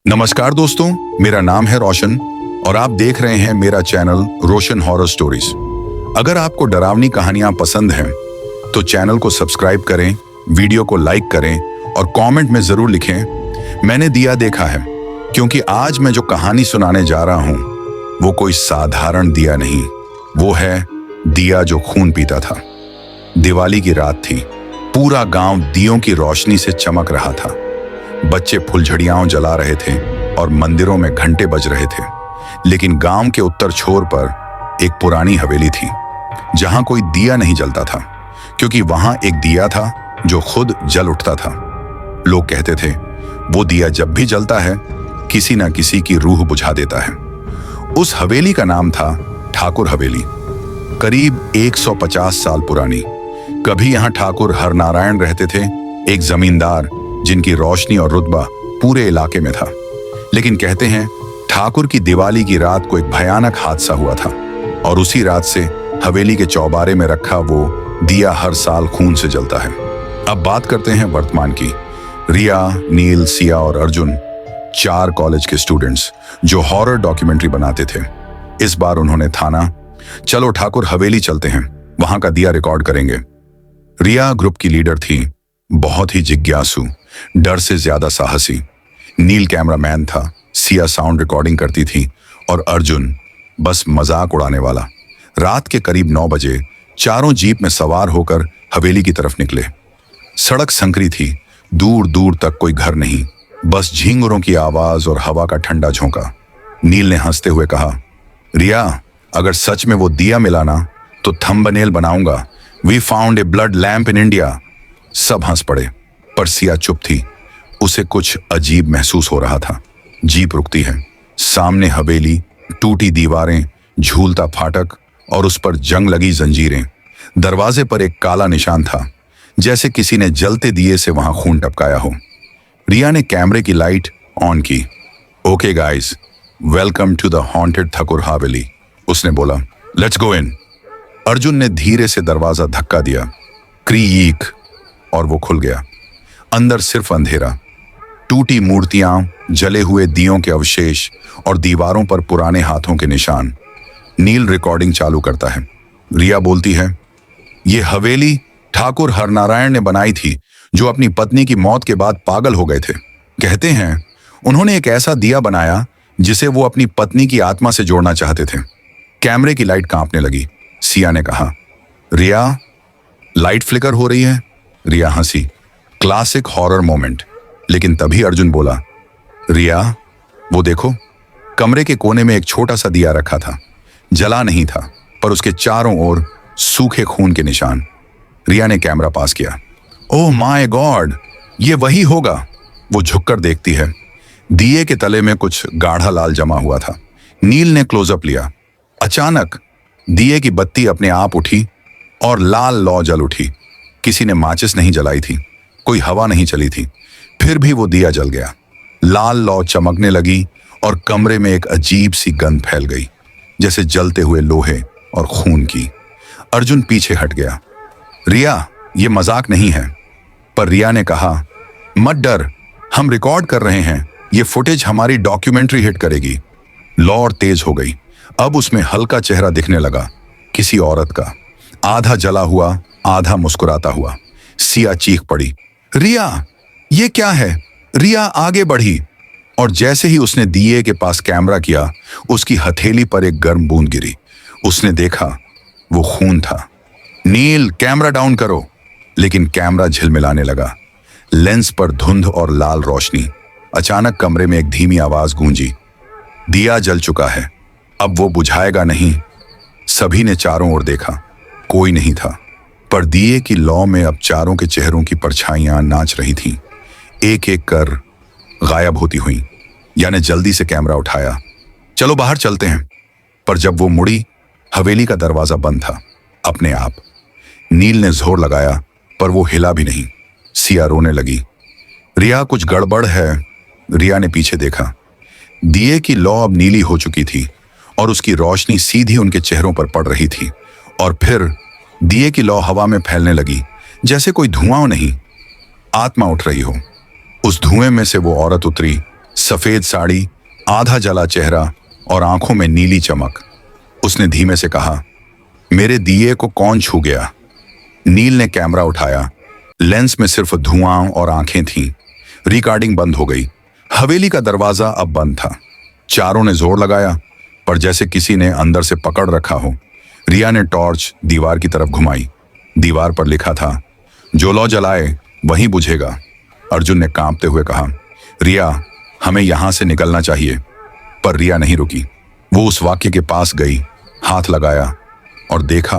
नमस्कार दोस्तों, मेरा नाम है रोशन और आप देख रहे हैं मेरा चैनल रोशन हॉरर स्टोरीज। अगर आपको डरावनी कहानियां पसंद हैं तो चैनल को सब्सक्राइब करें, वीडियो को लाइक करें और कमेंट में जरूर लिखें मैंने दिया देखा है, क्योंकि आज मैं जो कहानी सुनाने जा रहा हूं वो कोई साधारण दिया नहीं, वो है दिया जो खून पीता था। दिवाली की रात थी, पूरा गांव दियों की रोशनी से चमक रहा था। बच्चे फुलझड़ियां जला रहे थे और मंदिरों में घंटे बज रहे थे। लेकिन गांव के उत्तर छोर पर एक पुरानी हवेली थी जहां कोई दिया नहीं जलता था, क्योंकि वहां एक दिया था जो खुद जल उठता था। लोग कहते थे वो दिया जब भी जलता है किसी ना किसी की रूह बुझा देता है। उस हवेली का नाम था ठाकुर हवेली, करीब 150 साल पुरानी। कभी यहां ठाकुर हरनारायण रहते थे, एक जमींदार जिनकी रोशनी और रुतबा पूरे इलाके में था। लेकिन कहते हैं ठाकुर की दिवाली की रात को एक भयानक हादसा हुआ था और उसी रात से हवेली के चौबारे में रखा वो दिया हर साल खून से जलता है। अब बात करते हैं वर्तमान की। रिया, नील, सिया और अर्जुन 4 कॉलेज के स्टूडेंट्स जो हॉरर डॉक्यूमेंट्री बनाते थे। इस बार उन्होंने ठाना, चलो ठाकुर हवेली चलते हैं, वहां का दिया रिकॉर्ड करेंगे। रिया ग्रुप की लीडर थी, बहुत ही जिज्ञासु, डर से ज्यादा साहसी। नील कैमरामैन था, सिया साउंड रिकॉर्डिंग करती थी और अर्जुन बस मजाक उड़ाने वाला। रात के करीब 9 बजे चारों जीप में सवार होकर हवेली की तरफ निकले। सड़क संकरी थी, दूर दूर तक कोई घर नहीं, बस झींगुरों की आवाज और हवा का ठंडा झोंका। नील ने हंसते हुए कहा, रिया, अगर सच में वो दिया मिला ना तो थंबनेल बनाऊंगा, we found a blood lamp in India. सब हंस पड़े, पर सिया चुप थी। उसे कुछ अजीब महसूस हो रहा था। जीप रुकती है, सामने हवेली, टूटी दीवारें, झूलता फाटक और उस पर जंग लगी जंजीरें। दरवाजे पर एक काला निशान था, जैसे किसी ने जलते दिए से वहां खून टपकाया हो। रिया ने कैमरे की लाइट ऑन की। Okay guys, welcome to the haunted Thakur Haveli, उसने बोला। लेट्स गो इन। अर्जुन ने धीरे से दरवाजा धक्का दिया, क्रीक, और वो खुल गया। अंदर सिर्फ अंधेरा, टूटी मूर्तियां, जले हुए दियों के अवशेष और दीवारों पर पुराने हाथों के निशान। नील रिकॉर्डिंग चालू करता है। रिया बोलती है, ये हवेली ठाकुर हरनारायण ने बनाई थी, जो अपनी पत्नी की मौत के बाद पागल हो गए थे। कहते हैं उन्होंने एक ऐसा दिया बनाया जिसे वो अपनी पत्नी की आत्मा से जोड़ना चाहते थे। कैमरे की लाइट कांपने लगी। सिया ने कहा, रिया, लाइट फ्लिकर हो रही है। रिया हंसी, क्लासिक हॉरर मोमेंट। लेकिन तभी अर्जुन बोला, रिया वो देखो, कमरे के कोने में एक छोटा सा दिया रखा था, जला नहीं था, पर उसके चारों ओर सूखे खून के निशान। रिया ने कैमरा पास किया। ओह माय गॉड, ये वही होगा। वो झुककर देखती है, दिए के तले में कुछ गाढ़ा लाल जमा हुआ था। नील ने क्लोजअप लिया। अचानक दिए की बत्ती अपने आप उठी और लाल लौ जल उठी। किसी ने माचिस नहीं जलाई थी, कोई हवा नहीं चली थी, फिर भी वो दिया जल गया। लाल लौ चमकने लगी और कमरे में एक अजीब सी गंध फैल गई, जैसे जलते हुए लोहे और खून की। अर्जुन पीछे हट गया। रिया, ये मजाक नहीं है। पर रिया ने कहा, मत डर, हम रिकॉर्ड कर रहे हैं, ये फुटेज हमारी डॉक्यूमेंट्री हिट करेगी। लौ और तेज हो गई। अब उसमें हल्का चेहरा दिखने लगा, किसी औरत का, आधा जला हुआ, आधा मुस्कुराता हुआ। सिया चीख पड़ी, रिया ये क्या है? रिया आगे बढ़ी और जैसे ही उसने दिए के पास कैमरा किया, उसकी हथेली पर एक गर्म बूंद गिरी। उसने देखा, वो खून था। नील, कैमरा डाउन करो। लेकिन कैमरा झिलमिलाने लगा, लेंस पर धुंध और लाल रोशनी। अचानक कमरे में एक धीमी आवाज गूंजी, दिया जल चुका है, अब वो बुझाएगा नहीं। सभी ने चारों ओर देखा, कोई नहीं था, पर दिए की लौ में अब चारों के चेहरों की परछाइयां नाच रही थीं, एक एक कर गायब होती हुई। यानी जल्दी से कैमरा उठाया, चलो बाहर चलते हैं। पर जब वो मुड़ी, हवेली का दरवाजा बंद था अपने आप। नील ने जोर लगाया, पर वो हिला भी नहीं। सिया रोने लगी, रिया कुछ गड़बड़ है। रिया ने पीछे देखा, दिए की लौ अब नीली हो चुकी थी और उसकी रोशनी सीधी उनके चेहरों पर पड़ रही थी। और फिर दिए की लौ हवा में फैलने लगी, जैसे कोई धुआं नहीं, आत्मा उठ रही हो। उस धुएं में से वो औरत उतरी, सफेद साड़ी, आधा जला चेहरा और आंखों में नीली चमक। उसने धीमे से कहा, मेरे दिए को कौन छू गया? नील ने कैमरा उठाया। लेंस में सिर्फ धुआं और आंखें थीं। रिकॉर्डिंग बंद हो गई। हवेली का दरवाजा अब बंद था। चारों ने जोर लगाया, पर जैसे किसी ने अंदर से पकड़ रखा हो। रिया ने टॉर्च दीवार की तरफ घुमाई। दीवार पर लिखा था, जो लौ जलाए वहीं बुझेगा। अर्जुन ने कांपते हुए कहा, रिया, हमें यहां से निकलना चाहिए। पर रिया नहीं रुकी। वो उस वाक्य के पास गई, हाथ लगाया और देखा,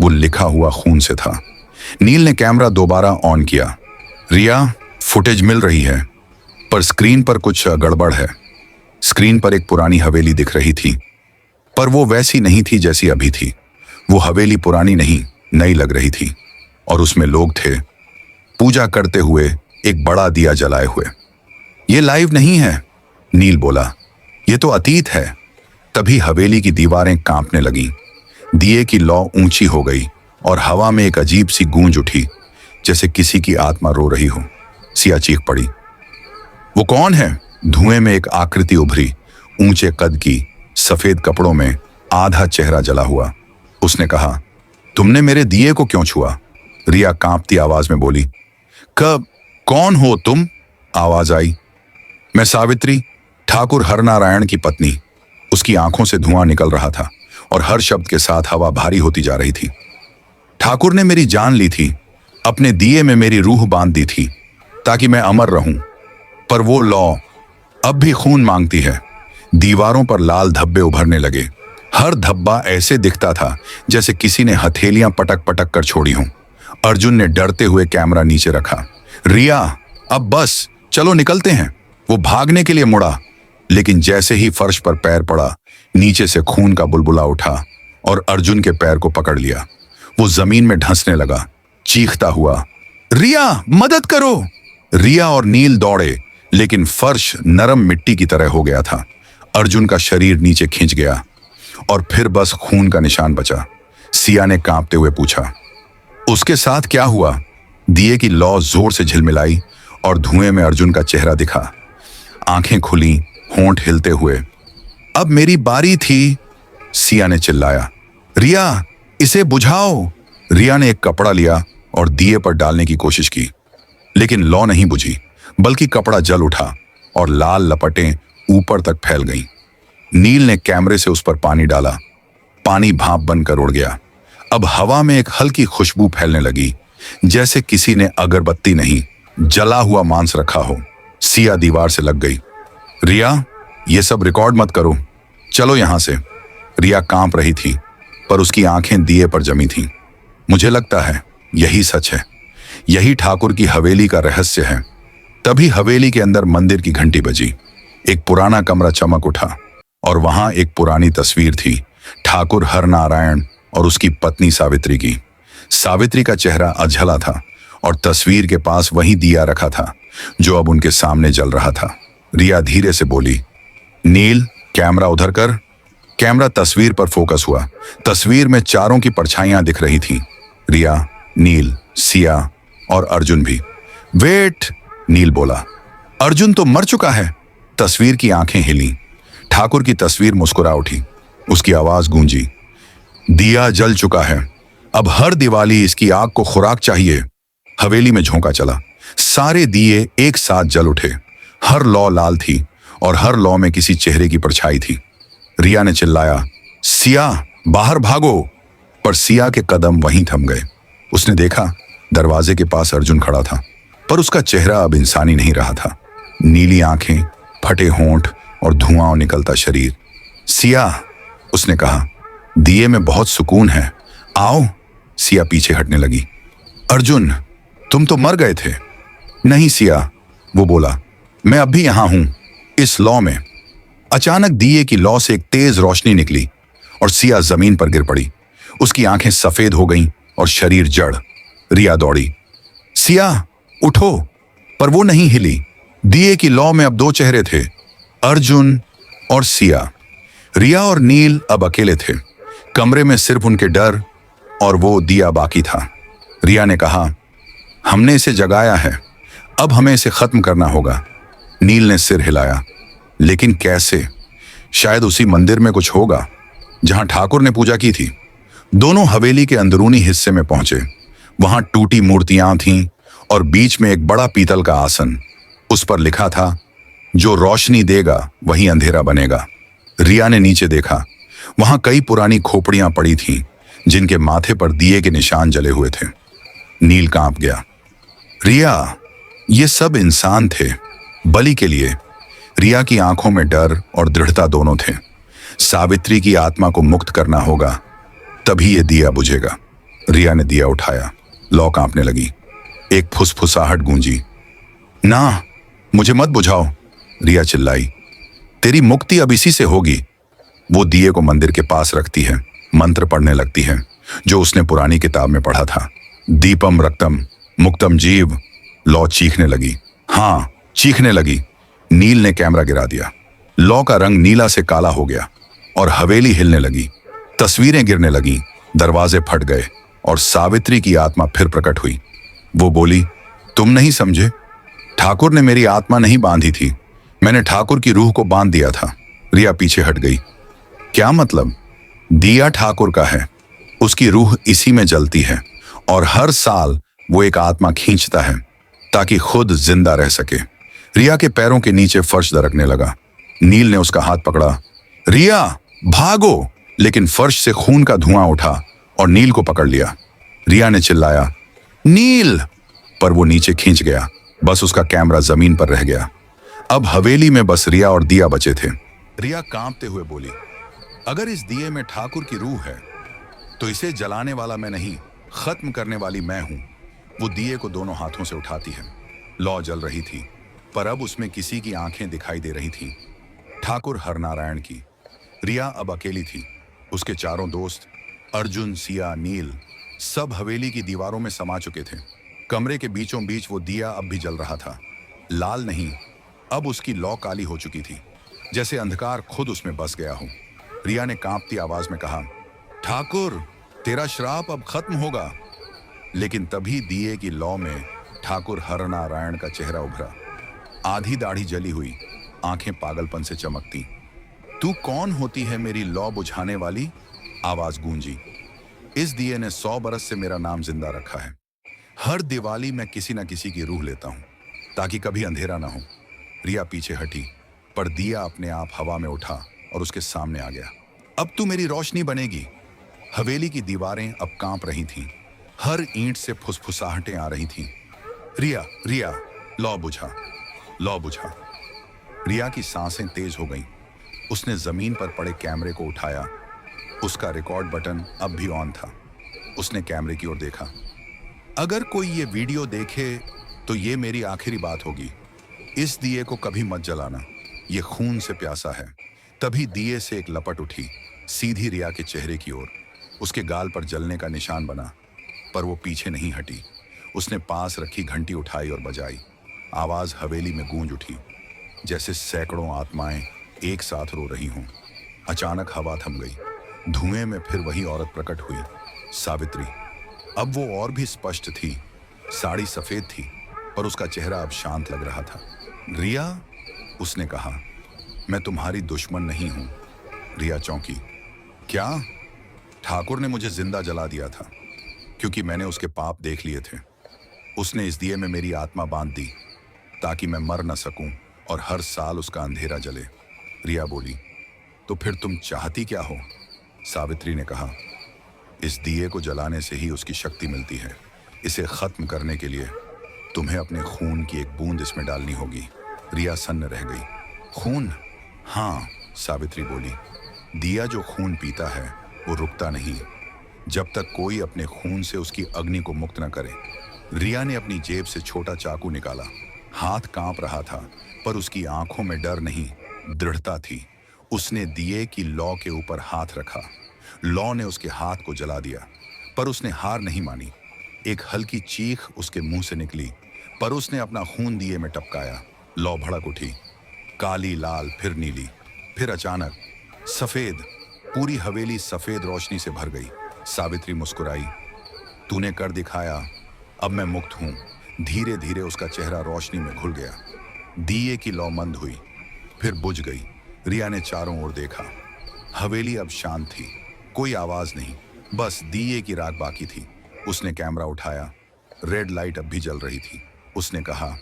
वो लिखा हुआ खून से था। नील ने कैमरा दोबारा ऑन किया। रिया, फुटेज मिल रही है, पर स्क्रीन पर कुछ गड़बड़ है। स्क्रीन पर एक पुरानी हवेली दिख रही थी, पर वो वैसी नहीं थी जैसी अभी थी। वो हवेली पुरानी नहीं, नई लग रही थी और उसमें लोग थे, पूजा करते हुए, एक बड़ा दिया जलाए हुए। ये लाइव नहीं है, नील बोला, ये तो अतीत है। तभी हवेली की दीवारें कांपने लगीं। दिए की लौ ऊंची हो गई और हवा में एक अजीब सी गूंज उठी, जैसे किसी की आत्मा रो रही हो। सिया चीख पड़ी, वो कौन है? धुएं में एक आकृति उभरी, ऊंचे कद की, सफेद कपड़ों में, आधा चेहरा जला हुआ। उसने कहा, तुमने मेरे दिए को क्यों छुआ? रिया कांपती आवाज में बोली, कब? कौन हो तुम? आवाज आई, मैं सावित्री, ठाकुर हरनारायण की पत्नी। उसकी आंखों से धुआं निकल रहा था और हर शब्द के साथ हवा भारी होती जा रही थी। ठाकुर ने मेरी जान ली थी, अपने दिए में मेरी रूह बांध दी थी ताकि मैं अमर रहूं, पर वो लौ अब भी खून मांगती है। दीवारों पर लाल धब्बे उभरने लगे। हर धब्बा ऐसे दिखता था जैसे किसी ने हथेलियां पटक पटक कर छोड़ी हों। अर्जुन ने डरते हुए कैमरा नीचे रखा। रिया, अब बस, चलो निकलते हैं। वो भागने के लिए मुड़ा, लेकिन जैसे ही फर्श पर पैर पड़ा, नीचे से खून का बुलबुला उठा और अर्जुन के पैर को पकड़ लिया। वो जमीन में धंसने लगा, चीखता हुआ, रिया, मदद करो। रिया और नील दौड़े, लेकिन फर्श नरम मिट्टी की तरह हो गया था। अर्जुन का शरीर नीचे खिंच गया और फिर बस खून का निशान बचा। सिया ने कांपते हुए पूछा, उसके साथ क्या हुआ? दिए की लौ जोर से झिलमिलाई और धुएं में अर्जुन का चेहरा दिखा। आंखें खुली, होंठ हिलते हुए। अब मेरी बारी थी, सिया ने चिल्लाया। रिया, इसे बुझाओ। रिया ने एक कपड़ा लिया और दिए पर डालने की कोशिश की, लेकिन लौ नहीं बुझी, बल्कि कपड़ा जल उठा और लाल लपटें ऊपर तक फैल गईं। नील ने कैमरे से उस पर पानी डाला। पानी भाप बनकर उड़ गया। अब हवा में एक हल्की खुशबू फैलने लगी, जैसे किसी ने अगरबत्ती नहीं, जला हुआ मांस रखा हो। सिया दीवार से लग गई। रिया, ये सब रिकॉर्ड मत करो, चलो यहां से। रिया कांप रही थी, पर उसकी आंखें दिए पर जमी थीं। मुझे लगता है यही सच है, यही ठाकुर की हवेली का रहस्य है। तभी हवेली के अंदर मंदिर की घंटी बजी। एक पुराना कमरा चमक उठा और वहां एक पुरानी तस्वीर थी, ठाकुर हरनारायण और उसकी पत्नी सावित्री की। सावित्री का चेहरा अझला था और तस्वीर के पास वही दिया रखा था जो अब उनके सामने जल रहा था। रिया धीरे से बोली, नील, कैमरा उधर कर। कैमरा तस्वीर पर फोकस हुआ। तस्वीर में चारों की परछाइयां दिख रही थीं, रिया, नील, सिया और अर्जुन भी। वेट, नील बोला, अर्जुन तो मर चुका है। तस्वीर की आंखें हिली। ठाकुर की तस्वीर मुस्कुरा उठी। उसकी आवाज गूंजी, दिया जल चुका है, अब हर दिवाली इसकी आग को खुराक चाहिए। हवेली में झोंका चला। सारे दिए एक साथ जल उठे। हर लौ लाल थी और हर लौ में किसी चेहरे की परछाई थी। रिया ने चिल्लाया, सिया, बाहर भागो। पर सिया के कदम वहीं थम गए। उसने देखा दरवाजे के पास अर्जुन खड़ा था, पर उसका चेहरा अब इंसानी नहीं रहा था। नीली आंखें, फटे होंठ और धुआं निकलता शरीर। सिया, उसने कहा, दिए में बहुत सुकून है, आओ। सिया पीछे हटने लगी। अर्जुन, तुम तो मर गए थे। नहीं सिया, वो बोला, मैं अब भी यहां हूं, इस लौ में। अचानक दिए की लौ से एक तेज रोशनी निकली और सिया जमीन पर गिर पड़ी। उसकी आंखें सफेद हो गईं और शरीर जड़। रिया दौड़ी, सिया उठो, पर वो नहीं हिली। दिए की लौ में अब दो चेहरे थे, अर्जुन और सिया। रिया और नील अब अकेले थे। कमरे में सिर्फ उनके डर और वो दिया बाकी था। रिया ने कहा, हमने इसे जगाया है, अब हमें इसे खत्म करना होगा। नील ने सिर हिलाया। लेकिन कैसे? शायद उसी मंदिर में कुछ होगा जहां ठाकुर ने पूजा की थी। दोनों हवेली के अंदरूनी हिस्से में पहुंचे। वहां टूटी मूर्तियां थीं और बीच में एक बड़ा पीतल का आसन। उस पर लिखा था, जो रोशनी देगा वही अंधेरा बनेगा। रिया ने नीचे देखा। वहां कई पुरानी खोपड़ियां पड़ी थीं जिनके माथे पर दिए के निशान जले हुए थे। नील कांप गया। रिया, ये सब इंसान थे, बलि के लिए। रिया की आंखों में डर और दृढ़ता दोनों थे। सावित्री की आत्मा को मुक्त करना होगा, तभी ये दिया बुझेगा। रिया ने दिया उठाया। लौ कांपने लगी। एक फुसफुसाहट गूंजी। ना, मुझे मत बुझाओ, रिया चिल्लाई। तेरी मुक्ति अब इसी से होगी। वो दिए को मंदिर के पास रखती है, मंत्र पढ़ने लगती है जो उसने पुरानी किताब में पढ़ा था। दीपम रक्तम मुक्तम जीव। लौ चीखने लगी। हाँ, चीखने लगी। नील ने कैमरा गिरा दिया। लौ का रंग नीला से काला हो गया और हवेली हिलने लगी। तस्वीरें गिरने लगीं, दरवाजे फट गए और सावित्री की आत्मा फिर प्रकट हुई। वो बोली, तुम नहीं समझे। ठाकुर ने मेरी आत्मा नहीं बांधी थी, मैंने ठाकुर की रूह को बांध दिया था। रिया पीछे हट गई। क्या मतलब? दिया ठाकुर का है, उसकी रूह इसी में जलती है और हर साल वो एक आत्मा खींचता है ताकि खुद जिंदा रह सके। रिया के पैरों के नीचे फर्श दरकने लगा। नील ने उसका हाथ पकड़ा। रिया, भागो! लेकिन फर्श से खून का धुआं उठा और नील को पकड़ लिया। रिया ने चिल्लाया, नील! पर वो नीचे खींच गया। बस उसका कैमरा जमीन पर रह गया। अब हवेली में बस रिया और दिया बचे थे। रिया कांपते हुए बोली, अगर इस दिए में ठाकुर की रूह है तो इसे जलाने वाला मैं नहीं, खत्म करने वाली मैं हूं। वो दिए को दोनों हाथों से उठाती है। लौ जल रही थी, पर अब उसमें किसी की आंखें दिखाई दे रही थीं, ठाकुर हरनारायण की। रिया अब अकेली थी। उसके चारों दोस्त अर्जुन, सिया, नील सब हवेली की दीवारों में समा चुके थे। कमरे के बीचों बीच वो दिया अब भी जल रहा था। लाल नहीं, अब उसकी लौ काली हो चुकी थी, जैसे अंधकार खुद उसमें बस गया हो। रिया ने कांपती आवाज में कहा, ठाकुर, तेरा श्राप अब खत्म होगा। लेकिन तभी दिए की लौ में ठाकुर हरनारायण का चेहरा उभरा। आधी दाढ़ी जली हुई, आंखें पागलपन से चमकती। तू कौन होती है मेरी लौ बुझाने वाली? आवाज गूंजी। इस दिए ने 100 बरस से मेरा नाम जिंदा रखा है। हर दिवाली मैं किसी न किसी की रूह लेता हूं ताकि कभी अंधेरा ना हो। रिया पीछे हटी, पर दिया अपने आप हवा में उठा और उसके सामने आ गया। अब तू मेरी रोशनी बनेगी। हवेली की दीवारें अब कांप रही थीं। हर ईंट से फुसफुसाहटें आ रही थीं। रिया, रिया, लौ बुझा, लौ बुझा। रिया की सांसें तेज हो गईं। उसने जमीन पर पड़े कैमरे को उठाया। उसका रिकॉर्ड बटन अब भी ऑन था। उसने कैमरे की ओर देखा। अगर कोई ये वीडियो देखे तो ये मेरी आखिरी बात होगी। इस दिए को कभी मत जलाना, ये खून से प्यासा है। तभी दिए से एक लपट उठी, सीधी रिया के चेहरे की ओर। उसके गाल पर जलने का निशान बना, पर वो पीछे नहीं हटी। उसने पास रखी घंटी उठाई और बजाई। आवाज हवेली में गूंज उठी, जैसे सैकड़ों आत्माएं एक साथ रो रही हों। अचानक हवा थम गई। धुएं में फिर वही औरत प्रकट हुई, सावित्री। अब वो और भी स्पष्ट थी। साड़ी सफेद थी, पर उसका चेहरा अब शांत लग रहा था। रिया, उसने कहा, मैं तुम्हारी दुश्मन नहीं हूं। रिया चौंकी। क्या? ठाकुर ने मुझे जिंदा जला दिया था क्योंकि मैंने उसके पाप देख लिए थे। उसने इस दिए में मेरी आत्मा बांध दी ताकि मैं मर न सकूं और हर साल उसका अंधेरा जले। रिया बोली, तो फिर तुम चाहती क्या हो? सावित्री ने कहा, इस दिए को जलाने से ही उसकी शक्ति मिलती है। इसे खत्म करने के लिए तुम्हें अपने खून की एक बूंद इसमें डालनी होगी। रिया सन्न रह गई। खून? हाँ, सावित्री बोली। दिया जो खून पीता है वो रुकता नहीं जब तक कोई अपने खून से उसकी अग्नि को मुक्त न करे। रिया ने अपनी जेब से छोटा चाकू निकाला। हाथ कांप रहा था, पर उसकी आंखों में डर नहीं, दृढ़ता थी। उसने दिए की लौ के ऊपर हाथ रखा। लौ ने उसके हाथ को जला दिया, पर उसने हार नहीं मानी। एक हल्की चीख उसके मुंह से निकली, पर उसने अपना खून दिए में टपकाया। लौ भड़क उठी, काली, लाल, फिर नीली, फिर अचानक सफेद। पूरी हवेली सफेद रोशनी से भर गई। सावित्री मुस्कुराई। तूने कर दिखाया, अब मैं मुक्त हूं। धीरे धीरे उसका चेहरा रोशनी में घुल गया। दिए की लौ मंद हुई, फिर बुझ गई। रिया ने चारों ओर देखा। हवेली अब शांत थी, कोई आवाज नहीं, बस दिए की राख बाकी थी। उसने कैमरा उठाया, रेड लाइट अब भी जल रही थी। उसने कहा,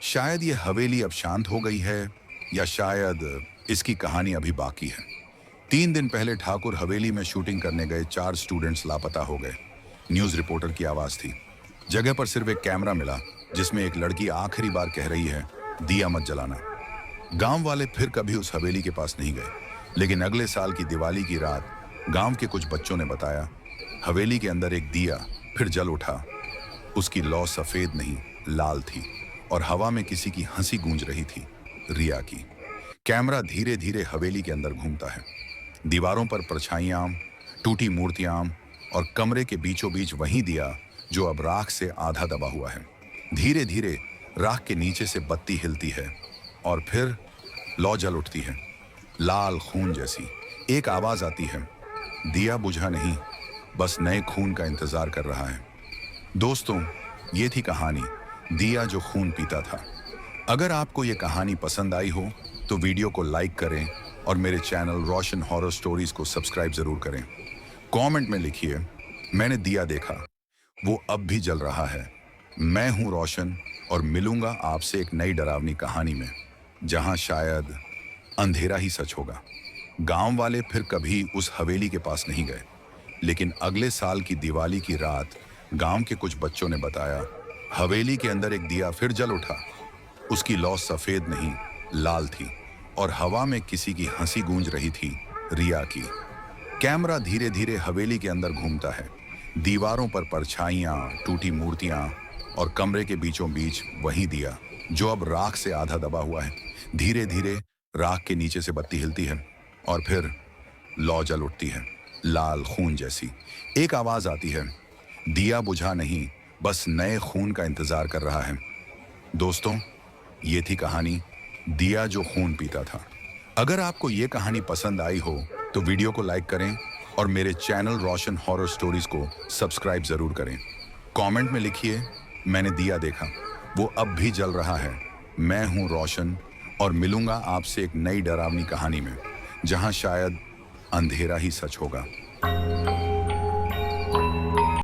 शायद ये हवेली अब शांत हो गई है, या शायद इसकी कहानी अभी बाकी है। 3 दिन पहले ठाकुर हवेली में शूटिंग करने गए 4 स्टूडेंट्स लापता हो गए। न्यूज रिपोर्टर की आवाज थी। जगह पर सिर्फ एक कैमरा मिला, जिसमें एक लड़की आखिरी बार कह रही है, दिया मत जलाना। गांव वाले फिर कभी उस हवेली के पास नहीं गए, लेकिन अगले साल की दिवाली की रात गांव के कुछ बच्चों ने बताया, हवेली के अंदर एक दिया फिर जल उठा। उसकी लौ सफेद नहीं, लाल थी, और हवा में किसी की हंसी गूंज रही थी, रिया की। कैमरा धीरे धीरे हवेली के अंदर घूमता है। दीवारों पर परछाइयां, टूटी मूर्तियां, और कमरे के बीचों बीच वही दिया जो अब राख से आधा दबा हुआ है। धीरे धीरे राख के नीचे से बत्ती हिलती है, और फिर लौ जल उठती है, लाल खून जैसी। एक आवाज आती है, दिया बुझा नहीं, बस नए खून का इंतजार कर रहा है। दोस्तों, ये थी कहानी, दिया जो खून पीता था। अगर आपको ये कहानी पसंद आई हो तो वीडियो को लाइक करें और मेरे चैनल रोशन हॉरर स्टोरीज को सब्सक्राइब जरूर करें। कमेंट में लिखिए, मैंने दिया देखा, वो अब भी जल रहा है। मैं हूं रोशन, और मिलूंगा आपसे एक नई डरावनी कहानी में, जहां शायद अंधेरा ही सच होगा। गांव वाले फिर कभी उस हवेली के पास नहीं गए, लेकिन अगले साल की दिवाली की रात गांव के कुछ बच्चों ने बताया, हवेली के अंदर एक दिया फिर जल उठा। उसकी लौ सफेद नहीं, लाल थी, और हवा में किसी की हंसी गूंज रही थी, रिया की। कैमरा धीरे धीरे हवेली के अंदर घूमता है। दीवारों पर परछाइयां, टूटी मूर्तियां, और कमरे के बीचों बीच वही दिया जो अब राख से आधा दबा हुआ है। धीरे धीरे राख के नीचे से बत्ती हिलती है, और फिर लौ जल उठती है, लाल खून जैसी। एक आवाज आती है, दिया बुझा नहीं, बस नए खून का इंतजार कर रहा है। दोस्तों, ये थी कहानी, दिया जो खून पीता था। अगर आपको ये कहानी पसंद आई हो तो वीडियो को लाइक करें और मेरे चैनल रोशन हॉरर स्टोरीज को सब्सक्राइब जरूर करें। कमेंट में लिखिए, मैंने दिया देखा, वो अब भी जल रहा है। मैं हूं रोशन, और मिलूंगा आपसे एक नई डरावनी कहानी में, जहां शायद अंधेरा ही सच होगा।